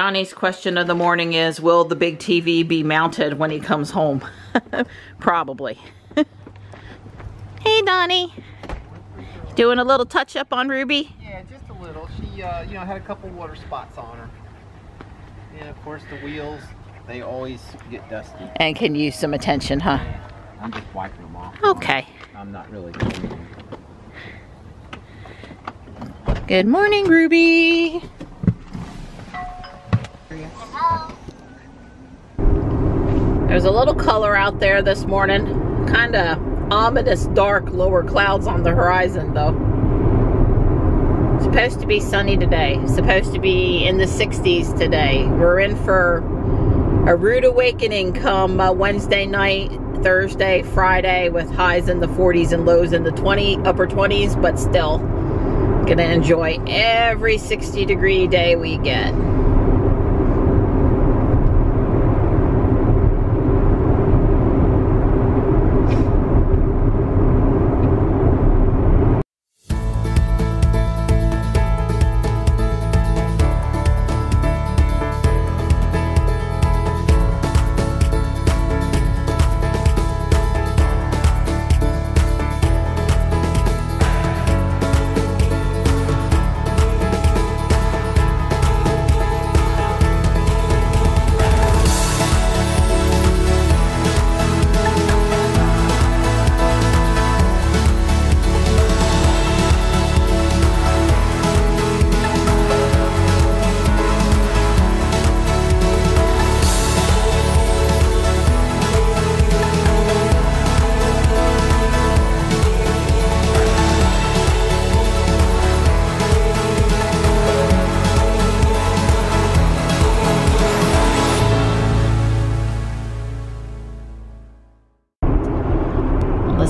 Donnie's question of the morning is, will the big TV be mounted when he comes home? Probably. Hey, Donnie. Doing a little touch up on Ruby? Yeah, just a little. She, you know, had a couple water spots on her. And of course the wheels, they always get dusty. And can use some attention, huh? Yeah, I'm just wiping them off. Okay. I'm not really cleaning them. Good morning, Ruby. Hello. There's a little color out there this morning. Kind of ominous dark lower clouds on the horizon though. Supposed to be sunny today. Supposed to be in the 60s today. We're in for a rude awakening come Wednesday night, Thursday, Friday, with highs in the 40s and lows in the upper 20s, but still gonna enjoy every 60-degree day we get.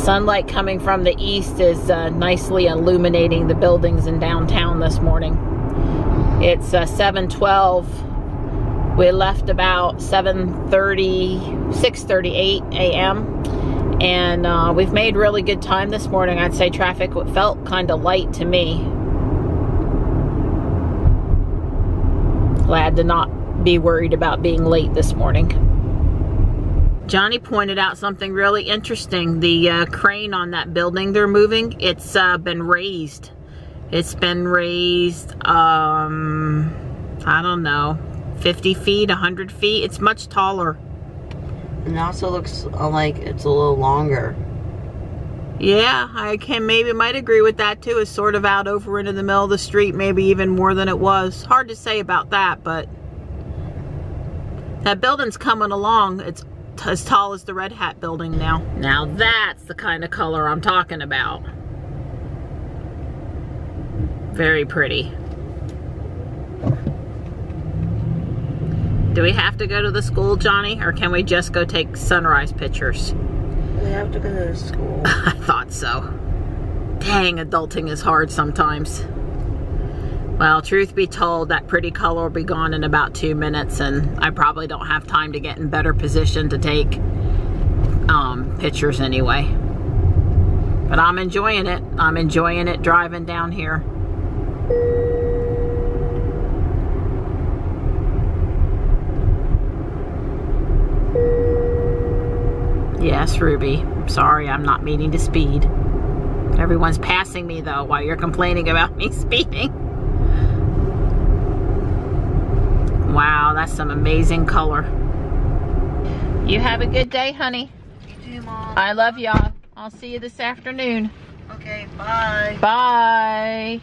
Sunlight coming from the east is nicely illuminating the buildings in downtown this morning. It's 7:12. We left about 6:38 a.m. and we've made really good time this morning. I'd say traffic felt kind of light to me. Glad to not be worried about being late this morning. Johnny pointed out something really interesting. The crane on that building they're moving, it's been raised. It's been raised, I don't know, 50 feet, 100 feet. It's much taller. And it also looks like it's a little longer. Yeah, I might agree with that too. It's sort of out over into the middle of the street, maybe even more than it was. Hard to say about that, but that building's coming along. It's as tall as the Red Hat building now. Now that's the kind of color I'm talking about. Very pretty. Do we have to go to the school, Johnny, or can we just go take sunrise pictures? We have to go to the school. I thought so. Dang, adulting is hard sometimes. Well, truth be told, that pretty color will be gone in about 2 minutes, and I probably don't have time to get in better position to take pictures anyway. But I'm enjoying it. I'm enjoying it driving down here. Yes, Ruby. I'm sorry, I'm not meaning to speed. Everyone's passing me, though, while you're complaining about me speeding. Wow, that's some amazing color. You have a good day, honey. You too, Mom. I love y'all. I'll see you this afternoon. Okay, bye. Bye.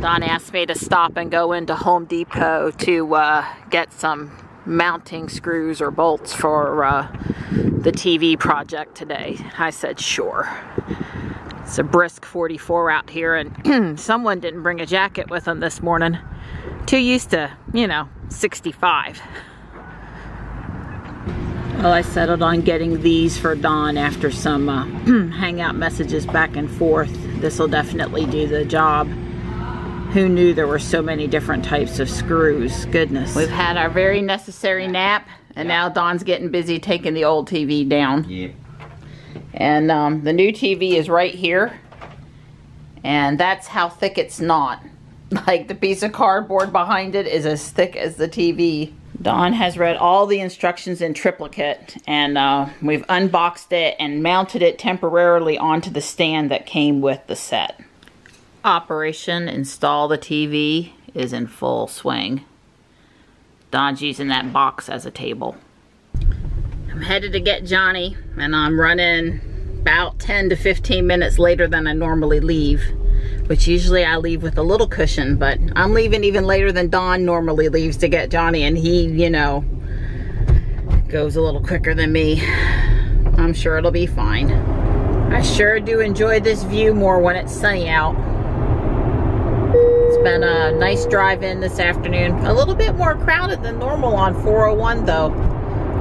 Don asked me to stop and go into Home Depot to get some mounting screws or bolts for the TV project today. I said sure. It's a brisk 44 out here, and someone didn't bring a jacket with them this morning. Too used to, you know, 65. Well, I settled on getting these for Dawn after some hangout messages back and forth. This will definitely do the job. Who knew there were so many different types of screws? Goodness. We've had our very necessary nap, and now Dawn's getting busy taking the old TV down. Yeah. And the new TV is right here. And that's how thick it's not. Like, the piece of cardboard behind it is as thick as the TV. Dawn has read all the instructions in triplicate, and we've unboxed it and mounted it temporarily onto the stand that came with the set. Operation Install the TV is in full swing. Dawn's using that box as a table. I'm headed to get Johnny, and I'm running about 10 to 15 minutes later than I normally leave, which usually I leave with a little cushion, but I'm leaving even later than Dawn normally leaves to get Johnny, and he, you know, goes a little quicker than me. I'm sure it'll be fine. I sure do enjoy this view more when it's sunny out. It's been a nice drive in this afternoon. A little bit more crowded than normal on 401 though.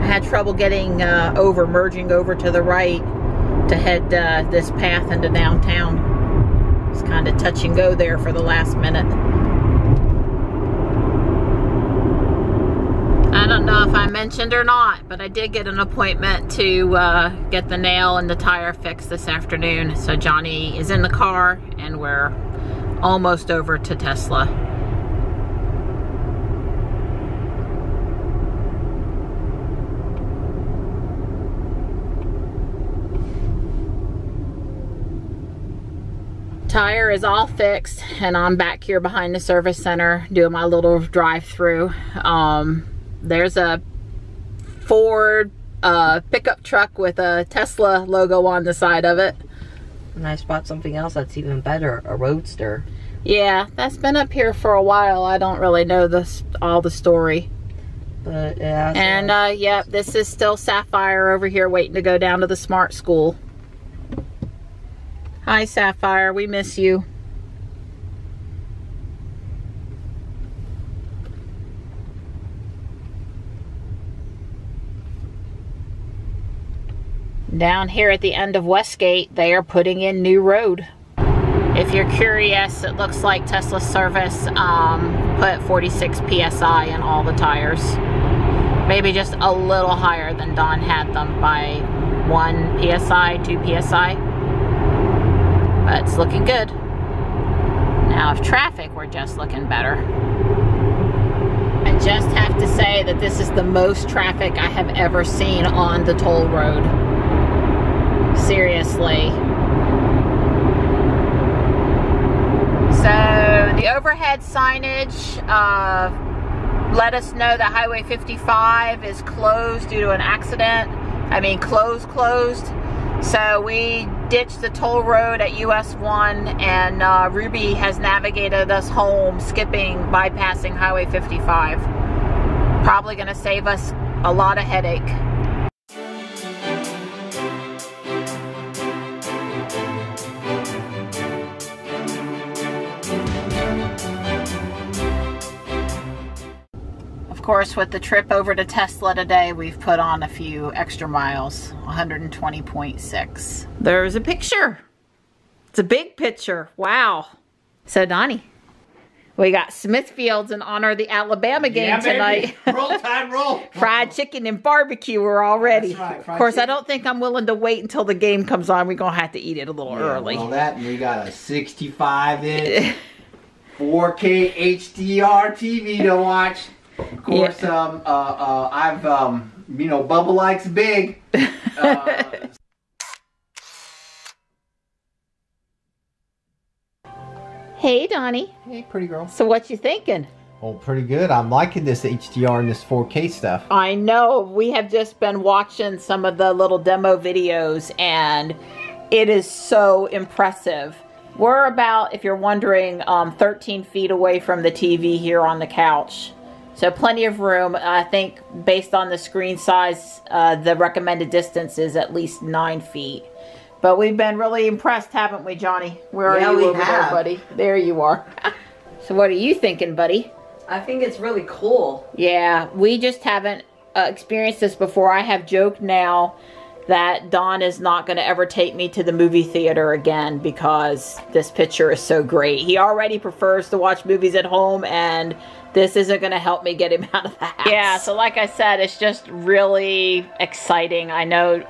I had trouble getting merging over to the right to head this path into downtown. It's kind of touch and go there for the last minute. I don't know if I mentioned or not, but I did get an appointment to get the nail and the tire fixed this afternoon. So Johnny is in the car and we're almost over to Tesla. Tire is all fixed, and I'm back here behind the service center doing my little drive-through. There's a Ford pickup truck with a Tesla logo on the side of it. And I spot something else that's even better, a Roadster. Yeah, that's been up here for a while. I don't really know all the story. But yeah. And yep, this is still Sapphire over here waiting to go down to the smart school. Hi Sapphire, we miss you. Down here at the end of Westgate, they are putting in new road. If you're curious, it looks like Tesla service put 46 PSI in all the tires. Maybe just a little higher than Dawn had them by 1 PSI, 2 PSI. But it's looking good. Now if traffic were just looking better. I just have to say that this is the most traffic I have ever seen on the toll road. Seriously. So the overhead signage let us know that Highway 55 is closed due to an accident. I mean closed. So we ditched the toll road at US 1, and Ruby has navigated us home, bypassing Highway 55. Probably gonna save us a lot of headache. Of course, with the trip over to Tesla today, we've put on a few extra miles, 120.6. There's a picture. It's a big picture. Wow. So, Donnie, we got Smithfield's in honor of the Alabama game tonight. Roll time, roll. Fried chicken and barbecue are all ready. That's right, of course, chicken. I don't think I'm willing to wait until the game comes on. We're going to have to eat it a little early. Well, that, and we got a 65-inch 4K HDR TV to watch. Of course, I've, you know, Bubba likes big. Hey, Donnie. Hey, pretty girl. So what you thinking? Oh, pretty good. I'm liking this HDR and this 4K stuff. I know. We have just been watching some of the little demo videos, and it is so impressive. We're about, if you're wondering, 13 feet away from the TV here on the couch. So plenty of room. I think based on the screen size, the recommended distance is at least 9 feet. But we've been really impressed, haven't we, Johnny? Where are you over there, buddy? There you are. So what are you thinking, buddy? I think it's really cool. Yeah, we just haven't experienced this before. I have joked now that Don is not going to ever take me to the movie theater again because this picture is so great. He already prefers to watch movies at home, and this isn't going to help me get him out of the house. Yeah, so like I said, it's just really exciting. I know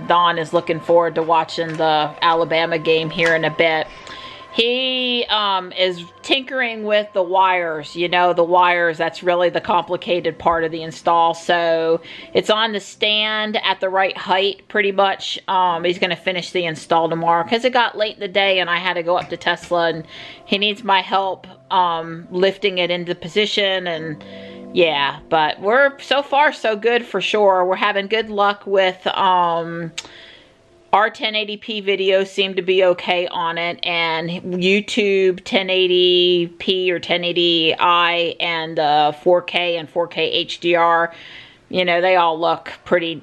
Don is looking forward to watching the Alabama game here in a bit. He is tinkering with the wires. You know, the wires, that's really the complicated part of the install. So it's on the stand at the right height, pretty much. He's going to finish the install tomorrow because it got late in the day and I had to go up to Tesla, and he needs my help lifting it into position. And yeah, but we're so far so good for sure. We're having good luck with our 1080p videos seem to be okay on it, and YouTube 1080p or 1080i and 4K and 4K HDR, you know, they all look pretty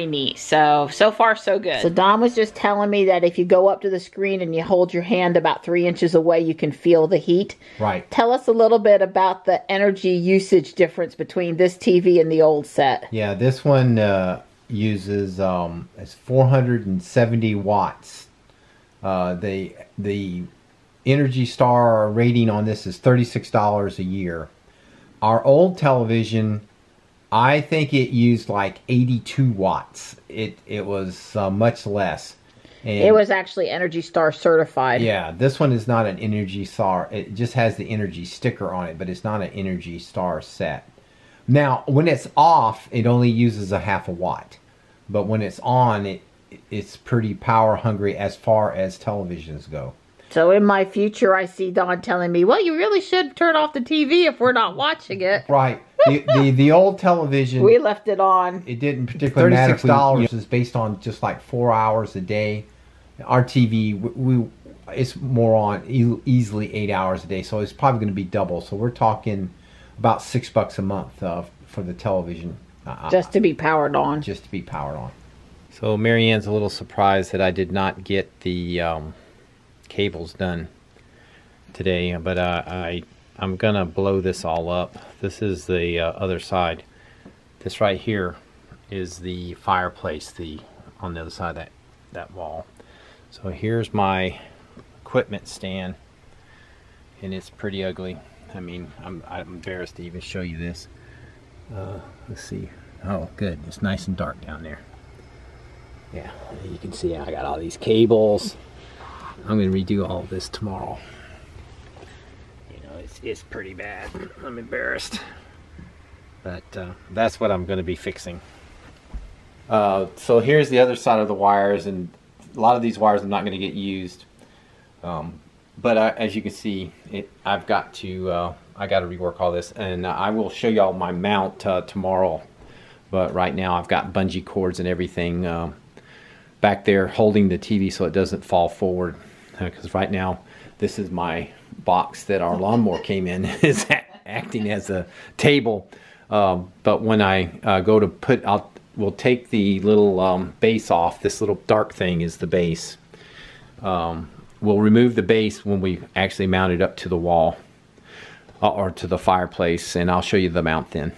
neat. So far so good. So Don was just telling me that if you go up to the screen and you hold your hand about 3 inches away, you can feel the heat. Right. Tell us a little bit about the energy usage difference between this TV and the old set. Yeah, this one uses it's 470 watts. The Energy Star rating on this is $36 a year. Our old television, I think it used like 82 watts. It was much less. And it was actually Energy Star certified. Yeah, this one is not an Energy Star. It just has the Energy sticker on it, but it's not an Energy Star set. Now, when it's off, it only uses a half a watt. But when it's on, it's pretty power hungry as far as televisions go. So in my future, I see Don telling me, well, you really should turn off the TV if we're not watching it. Right. The old television, we left it on. It didn't particularly matter. $36 is based on just like 4 hours a day. Our TV, it's more on easily 8 hours a day. So it's probably going to be double. So we're talking about $6 a month for the television. Just to be powered on. Just to be powered on. So Marianne's a little surprised that I did not get the cables done today, but I'm gonna blow this all up. This is the other side. This right here is the fireplace, on the other side of that wall. So here's my equipment stand, and it's pretty ugly. I mean, I'm embarrassed to even show you this. Let's see. Oh, good. It's nice and dark down there. Yeah, you can see I got all these cables. I'm going to redo all of this tomorrow. You know, it's pretty bad. I'm embarrassed. But that's what I'm going to be fixing. So here's the other side of the wires, and a lot of these wires are not going to get used. But as you can see, I've got to rework all this, and I will show y'all my mount tomorrow. But right now I've got bungee cords and everything back there holding the TV so it doesn't fall forward. Because right now this is my box that our lawnmower came in is acting as a table. But when I go to we'll take the little base off. This little dark thing is the base. We'll remove the base when we actually mount it up to the wall or to the fireplace, and I'll show you the mount then.